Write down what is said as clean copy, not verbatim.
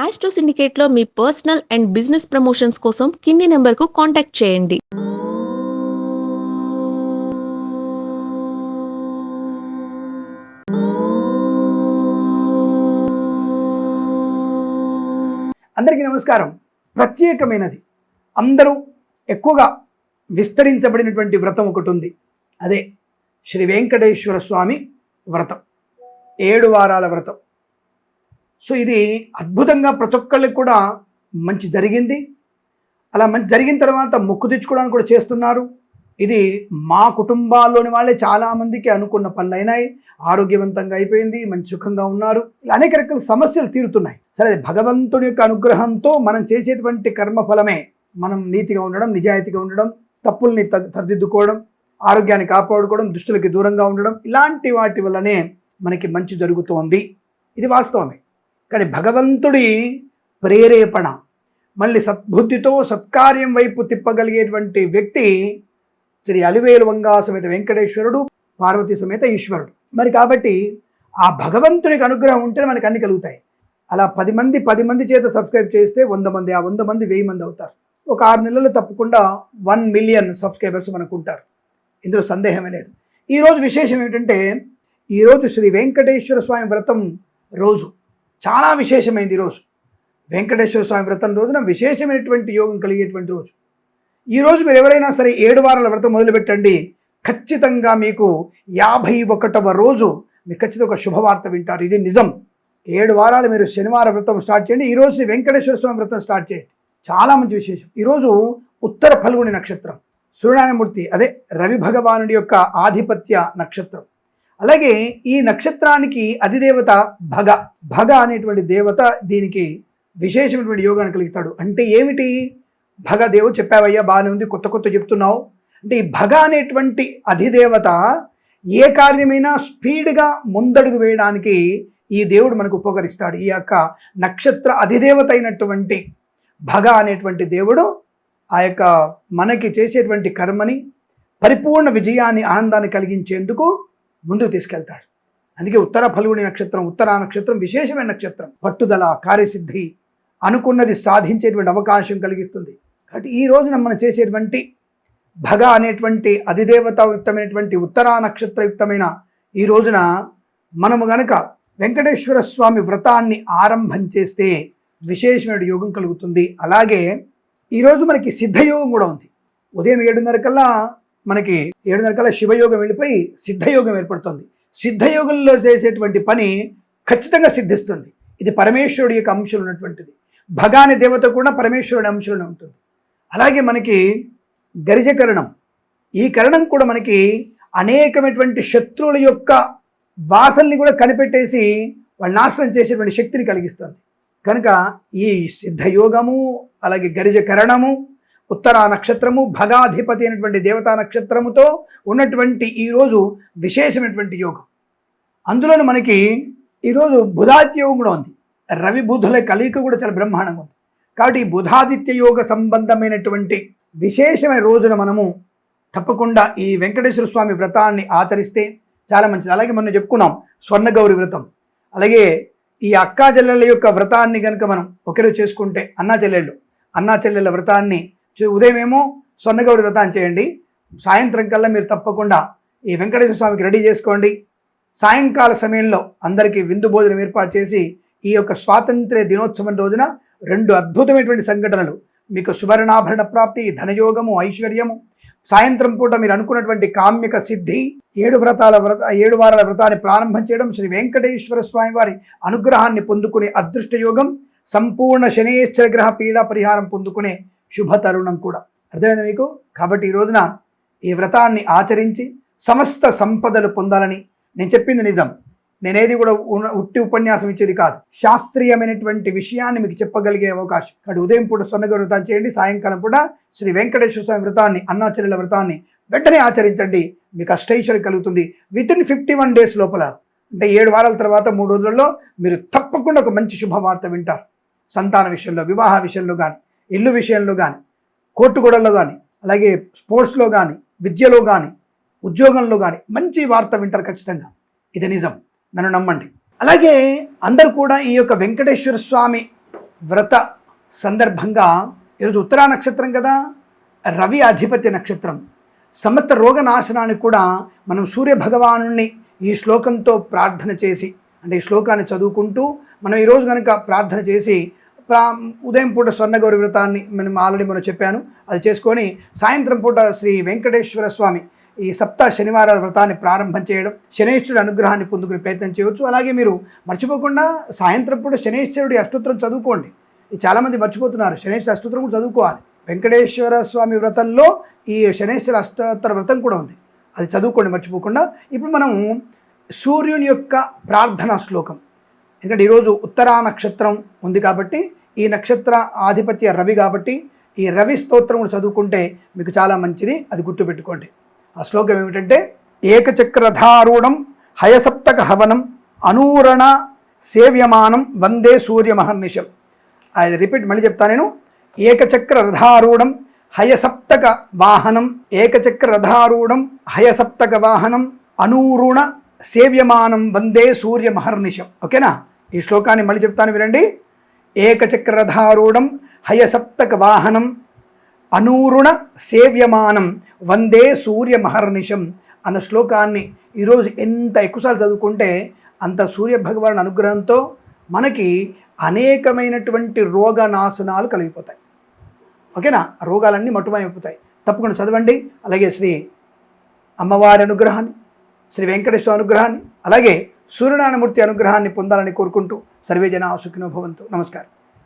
Astro సిండికేట్లో మీ personal and business promotions కోసం కింది నెంబర్కు కాంటాక్ట్ చేయండి. అందరికీ నమస్కారం. ప్రత్యేకమైనది, అందరూ ఎక్కువగా విస్తరించబడినటువంటి వ్రతం ఒకటి ఉంది. అదే శ్రీ వెంకటేశ్వర స్వామి వ్రతం, 7 వారాల వ్రతం. సో ఇది అద్భుతంగా ప్రతి ఒక్కళ్ళకి కూడా మంచి జరిగింది. అలా మంచి జరిగిన తర్వాత మొక్కు తెచ్చుకోవడానికి కూడా చేస్తున్నారు. ఇది మా కుటుంబాల్లోని వాళ్ళే చాలామందికి అనుకున్న పనులు అయినాయి, ఆరోగ్యవంతంగా అయిపోయింది, మంచి సుఖంగా ఉన్నారు. ఇలా అనేక రకాల సమస్యలు తీరుతున్నాయి. సరే, భగవంతుడి యొక్క అనుగ్రహంతో మనం చేసేటువంటి కర్మఫలమే మనం నీతిగా ఉండడం, నిజాయితీగా ఉండడం, తప్పుల్ని సరిదిద్దుకోవడం, ఆరోగ్యాన్ని కాపాడుకోవడం, దుష్టులకి దూరంగా ఉండడం, ఇలాంటి వాటి వల్లనే మనకి మంచి జరుగుతోంది. ఇది వాస్తవమే. కానీ భగవంతుడి ప్రేరేపణ, మళ్ళీ సద్బుద్ధితో సత్కార్యం వైపు తిప్పగలిగేటువంటి వ్యక్తి శ్రీ అలివేలు వంగా సమేత వెంకటేశ్వరుడు, పార్వతీ సమేత ఈశ్వరుడు. మరి కాబట్టి ఆ భగవంతునికి అనుగ్రహం ఉంటే మనకి అన్ని కలుగుతాయి. అలా 10 మంది చేత సబ్స్క్రైబ్ చేస్తే 100 మంది, ఆ 100 మంది 1000 మంది అవుతారు. ఒక 6 నెలలు తప్పకుండా 1 మిలియన్ సబ్స్క్రైబర్స్ మనకు ఉంటారు. ఇందులో సందేహమే లేదు. ఈరోజు విశేషం ఏమిటంటే, ఈరోజు శ్రీ వెంకటేశ్వర స్వామి వ్రతం రోజు చాలా విశేషమైంది. ఈరోజు వెంకటేశ్వర స్వామి వ్రతం రోజున విశేషమైనటువంటి యోగం కలిగేటువంటి రోజు. ఈరోజు మీరు ఎవరైనా సరే 7 వారాల వ్రతం మొదలుపెట్టండి. ఖచ్చితంగా మీకు 51వ రోజు మీకు ఖచ్చితంగా ఒక శుభవార్త వింటారు. ఇది నిజం. 7 వారాలు మీరు శనివారం వ్రతం స్టార్ట్ చేయండి. ఈరోజు శ్రీ వెంకటేశ్వర స్వామి వ్రతం స్టార్ట్ చేయండి. చాలా మంచి విశేషం. ఈరోజు ఉత్తర ఫల్గుని నక్షత్రం, సూర్యనారాయణమూర్తి అదే రవి భగవానుడి యొక్క ఆధిపత్య నక్షత్రం. అలాగే ఈ నక్షత్రానికి అధిదేవత భగ. భగ అనేటువంటి దేవత దీనికి విశేషమైనటువంటి యోగాన్ని కలిగిస్తాడు. అంటే ఏమిటి? భగదేవు చెప్పావయ్యా, బాగానే ఉంది, కొత్త చెప్తున్నావు. అంటే ఈ భగ అనేటువంటి అధిదేవత ఏ కార్యమైనా స్పీడ్గా ముందడుగు వేయడానికి ఈ దేవుడు మనకు ఉపకరిస్తాడు. ఈ యొక్క నక్షత్ర అధిదేవత అయినటువంటి భగ అనేటువంటి దేవుడు ఆ యొక్క మనకి చేసేటువంటి కర్మని పరిపూర్ణ విజయాన్ని, ఆనందాన్ని కలిగించేందుకు ముందుకు తీసుకెళ్తాడు. అందుకే ఉత్తర ఫల్గుని నక్షత్రం, ఉత్తరా నక్షత్రం విశేషమైన నక్షత్రం. పట్టుదల, కార్యసిద్ధి, అనుకున్నది సాధించేటువంటి అవకాశం కలిగిస్తుంది. కాబట్టి ఈ రోజున మనం చేసేటువంటి భగ అనేటువంటి అధిదేవతాయుక్తమైనటువంటి ఉత్తరా నక్షత్రయుక్తమైన ఈ రోజున మనము గనక వెంకటేశ్వర స్వామి వ్రతాన్ని ఆరంభం చేస్తే విశేషమైన యోగం కలుగుతుంది. అలాగే ఈరోజు మనకి సిద్ధయోగం కూడా ఉంది. ఉదయం 7:30 కల్లా మనకి 7:30 కల్లా శివయోగం వెళ్ళిపోయి సిద్ధయోగం ఏర్పడుతుంది. సిద్ధయోగంలో చేసేటువంటి పని ఖచ్చితంగా సిద్ధిస్తుంది. ఇది పరమేశ్వరుడి యొక్క అంశంలో ఉన్నటువంటిది. భగ అనే దేవత కూడా పరమేశ్వరుడి అంశంలోనే ఉంటుంది. అలాగే మనకి గరిజకరణం, ఈ కరణం కూడా మనకి అనేకమైనటువంటి శత్రువుల యొక్క వాసనని కూడా కనిపెట్టేసి వాళ్ళు నాశనం చేసేటువంటి శక్తిని కలిగిస్తుంది. కనుక ఈ సిద్ధయోగము, అలాగే గరిజకరణము, ఉత్తరా నక్షత్రము, భగాధిపతి అయినటువంటి దేవతా నక్షత్రముతో ఉన్నటువంటి ఈరోజు విశేషమైనటువంటి యోగం. అందులోనూ మనకి ఈరోజు బుధాదిత్య యోగం కూడా ఉంది. రవి బుధుల కలయిక కూడా చాలా బ్రహ్మాండంగా ఉంది. కాబట్టి ఈ బుధాదిత్య యోగ సంబంధమైనటువంటి విశేషమైన రోజున మనము తప్పకుండా ఈ వెంకటేశ్వర స్వామి వ్రతాన్ని ఆచరిస్తే చాలా మంచిది. అలాగే మనం చెప్పుకున్నాం స్వర్ణగౌరి వ్రతం. అలాగే ఈ అక్కా చెల్లెళ్ళ యొక్క వ్రతాన్ని కనుక మనం ఒకరోజు చేసుకుంటే, అన్నా చెల్లెళ్ళ వ్రతాన్ని ఉదయం ఏమో స్వర్ణగౌరి వ్రతాన్ని చేయండి, సాయంత్రం కల్లా మీరు తప్పకుండా ఈ వెంకటేశ్వర స్వామికి రెడీ చేసుకోండి. సాయంకాల సమయంలో అందరికీ విందు భోజనం ఏర్పాటు చేసి ఈ యొక్క స్వాతంత్ర్య దినోత్సవం రోజున 2 అద్భుతమైనటువంటి సంఘటనలు, మీకు సువర్ణాభరణ ప్రాప్తి, ధనయోగము, ఐశ్వర్యము, సాయంత్రం పూట మీరు అనుకున్నటువంటి కామ్యక సిద్ధి, 7 వారాల వ్రతాన్ని ప్రారంభం చేయడం, శ్రీ వెంకటేశ్వర స్వామి వారి అనుగ్రహాన్ని పొందుకునే అదృష్ట యోగం, సంపూర్ణ శనేశ్వర గ్రహ పీడా పరిహారం పొందుకునే శుభ తరుణం కూడా. అర్థమైంది మీకు? కాబట్టి ఈ రోజున ఈ వ్రతాన్ని ఆచరించి సమస్త సంపదలు పొందాలని నేను చెప్పింది నిజం. నేనేది కూడా ఉట్టి ఉపన్యాసం ఇచ్చేది కాదు. శాస్త్రీయమైనటువంటి విషయాన్ని మీకు చెప్పగలిగే అవకాశం. కాబట్టి ఉదయం పూట స్వర్ణగౌరి వ్రతాన్ని చేయండి, సాయంకాలం పూట శ్రీ వెంకటేశ్వర స్వామి వ్రతాన్ని, అన్నా చెల్లెల వ్రతాన్ని వెంటనే ఆచరించండి. మీకు అష్టైశ్వర్యం కలుగుతుంది. వితిన్ 51 డేస్ లోపల, అంటే 7 వారాల తర్వాత 3 రోజుల్లో మీరు తప్పకుండా ఒక మంచి శుభవార్త వింటారు. సంతాన విషయంలో, వివాహ విషయంలో కానీ, ఇల్లు విషయంలో కానీ, కోర్టు గొడవల్లో కానీ, అలాగే స్పోర్ట్స్లో కానీ, విద్యలో కానీ, ఉద్యోగంలో కానీ మంచి వార్త వింటారు ఖచ్చితంగా. ఇది నిజం, నన్ను నమ్మండి. అలాగే అందరూ కూడా ఈ యొక్క వెంకటేశ్వర స్వామి వ్రత సందర్భంగా ఈరోజు ఉత్తరా నక్షత్రం కదా, రవి అధిపతి నక్షత్రం. సమస్త రోగనాశనానికి కూడా మనం సూర్య భగవానుణ్ణి ఈ శ్లోకంతో ప్రార్థన చేసి, అంటే ఈ శ్లోకాన్ని చదువుకుంటూ మనం ఈరోజు కనుక ప్రార్థన చేసి ఉదయం పూట స్వర్ణగౌరి వ్రతాన్ని మనం చెప్పాను, అది చేసుకొని సాయంత్రం పూట శ్రీ వెంకటేశ్వర స్వామి ఈ సప్త శనివారాల వ్రతాన్ని ప్రారంభం చేయడం, శనేశ్వరుడి అనుగ్రహాన్ని పొందుకునే ప్రయత్నం చేయవచ్చు. అలాగే మీరు మర్చిపోకుండా సాయంత్రం పూట శనేశ్వరుడి అష్టోత్తరం చదువుకోండి. ఇది చాలామంది మర్చిపోతున్నారు, శనేశ్వర అష్టోత్తరం కూడా చదువుకోవాలి. వెంకటేశ్వర స్వామి వ్రతంలో ఈ శనేశ్వర అష్టోత్తర వ్రతం కూడా ఉంది, అది చదువుకోండి మర్చిపోకుండా. ఇప్పుడు మనం సూర్యుని యొక్క ప్రార్థనా శ్లోకం, ఎందుకంటే ఈరోజు ఉత్తరా నక్షత్రం ఉంది కాబట్టి, ఈ నక్షత్ర ఆధిపత్య రవి కాబట్టి ఈ రవి స్తోత్రం కూడా చదువుకుంటే మీకు చాలా మంచిది, అది గుర్తుపెట్టుకోండి. ఆ శ్లోకం ఏమిటంటే, ఏకచక్రధారూఢం హయసప్తక హవనం అనూరణ సేవ్యమానం వందే సూర్యమహర్నిశం. అది రిపీట్ మళ్ళీ చెప్తా నేను. ఏకచక్ర రథారూఢం హయసప్తక వాహనం, ఏకచక్ర రథారూఢం హయసప్తక వాహనం అనూరుణ సేవ్యమానం వందే సూర్యమహర్నిశం. ఓకేనా? ఈ శ్లోకాన్ని మళ్ళీ చెప్తాను వినండి. ఏకచక్ర రథారూఢం హయసప్తక వాహనం అనూరుణ సేవ్యమానం వందే సూర్యమహర్నిశం అన్న శ్లోకాన్ని ఈరోజు ఎంత ఎక్కువసార్లు చదువుకుంటే అంత సూర్య భగవాన్ అనుగ్రహంతో మనకి అనేకమైనటువంటి రోగనాశనాలు కలిగిపోతాయి. ఓకేనా? రోగాలన్నీ మటుమాయమైపోతాయి. తప్పకుండా చదవండి. అలాగే శ్రీ అమ్మవారి అనుగ్రహాన్ని, శ్రీ వెంకటేశ్వర అనుగ్రహాన్ని, అలాగే సూర్యనారాయణమూర్తి అనుగ్రహాన్ని పొందాలని కోరుకుంటూ సర్వే జనా సుఖినో భవంతు. నమస్కారం.